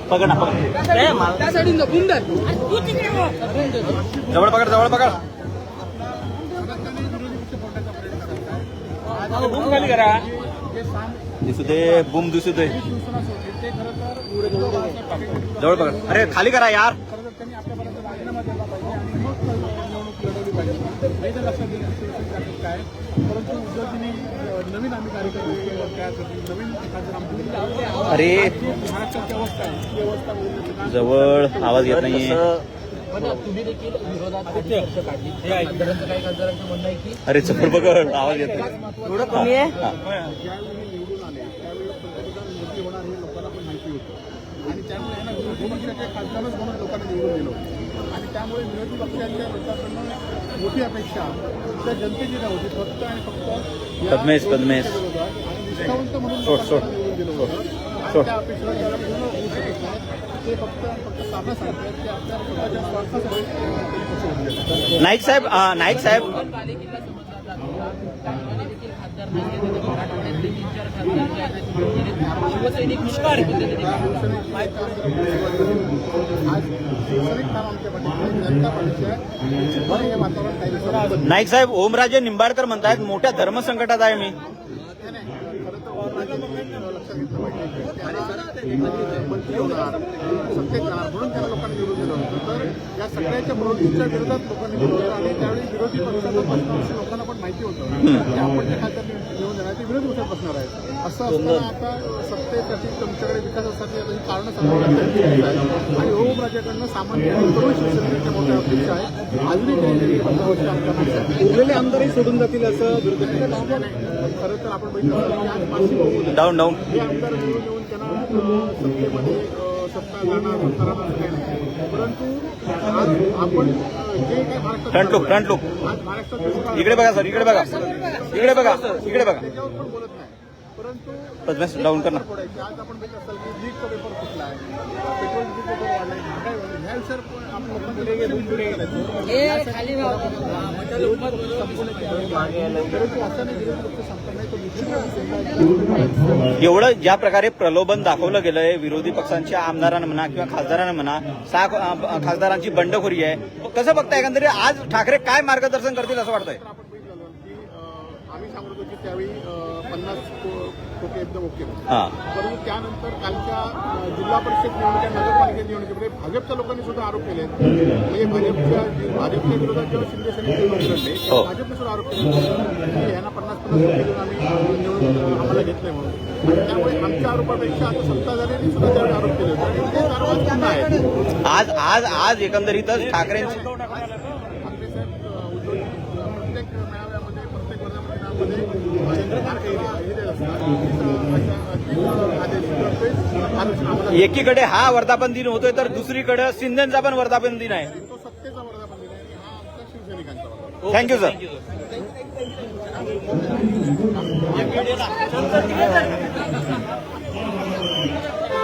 पकड ना जवळ पकड जवळ पकड खाली करा दिसू दे बूम दिसू दे जवळ पकड अरे खाली करा यार अरे जवळ आवाज येत नाहीये अरे जवळ पकड आवाज येत थोडं कमी आहे आणि त्यामुळे खासदारच म्हणून लोकांना निवडून दिलो आणि त्यामुळे विरोधी पक्षांच्या लोकांकडून मोठी अपेक्षा त्या जनतेची नव्हती फक्त आणि फक्त पद्मेश पद्मेश निष्ठावंत म्हणून निवडून दिलं होतं त्या अपेक्षेला त्याला पूर्ण होऊ शकत नाही ते फक्त साधं सांगतात की आपल्या स्वतःच्या स्वार्थासाठी नाईक साहेब नाईक साहेब ओमराजे निंबाळकर म्हणतायत मोठ्या धर्मसंकटात आहे मी मंत्री होणार सत्तेत जाणार म्हणून त्याला लोकांनी निवडून दिलं होतं तर या सगळ्याच्या प्रवृत्तीच्या विरोधात लोकांनी निवडून दिलं आणि त्यावेळी विरोधी पक्षाचं बसणं लोकांना पण माहिती होतं की आपण जे खासदार निवडून देणार ते विरोधी पक्षात बसणार आहे असं असताना आता सत्तेसाठी तुमच्याकडे विकासासाठी आता ही कारणं सांगण्याची आहे आणि ओमराजेकडनं सामान्य आणि तरुण शिवसेनेच्या मोठ्या अपेक्षा आहे अजूनही काही 15 वर्ष आमदार उरलेले आमदारही सोडून जातील असं खरं तर आपण बघितलं डाऊन डाऊन हे आमदार निवडून येऊन त्यांना सत्तेमध्ये सत्ता जाणार काही नाही परंतु आज आपण जे काही महाराष्ट्रात फ्रंट लुक आज महाराष्ट्रात इकडे बघा सर इकडे बघा इकडे बघा त्याच्यावर पण बोलत नाही परंतु पद्मेश डाऊन कर ना आज आपण बघित असाल की लीगचा पेपर कुठला आहे पेट्रोल पेपर वाढलाय महागाई वाढली ह्या विषयावर आपण लोकांकडे एवढं ज्या प्रकारे प्रलोभन दाखवलं गेलंय विरोधी पक्षांच्या आमदारांना म्हणा किंवा खासदारांना म्हणा 6 खासदारांची बंडखोरी आहे कसं बघताय एकंदरीत आज ठाकरे काय मार्गदर्शन करतील असं वाटतंय आम्ही सांगतो की त्यावेळी 50 कोटी एकदम ओके परंतु त्यानंतर कालच्या जिल्हा परिषद निवडणुका नगरपालिका निवडणुकीमध्ये भाजपच्या लोकांनी सुद्धा आरोप केले म्हणजे भाजपच्या विरोधात जेव्हा शिंदे सेनेचे लढले भाजपने सुद्धा आरोप केले की यांना 50 कोटी देऊन आम्ही निवडणूक आम्हाला घेतलंय म्हणून त्यामुळे आमच्या आरोपापेक्षा आता सत्ताधाऱ्यांनी सुद्धा त्यावेळी आरोप केले होते आणि तेच आरोप पुन्हा आहेत आज एकंदरीतच ठाकरेंची एकीकडे हा वर्धापन दिन होतोय तर दुसरीकडे शिंदेचा पण वर्धापन दिन आहे तो सत्तेचा वर्धापन दिन आहे हा आमचा शिवसैनिकांचा थँक्यू सर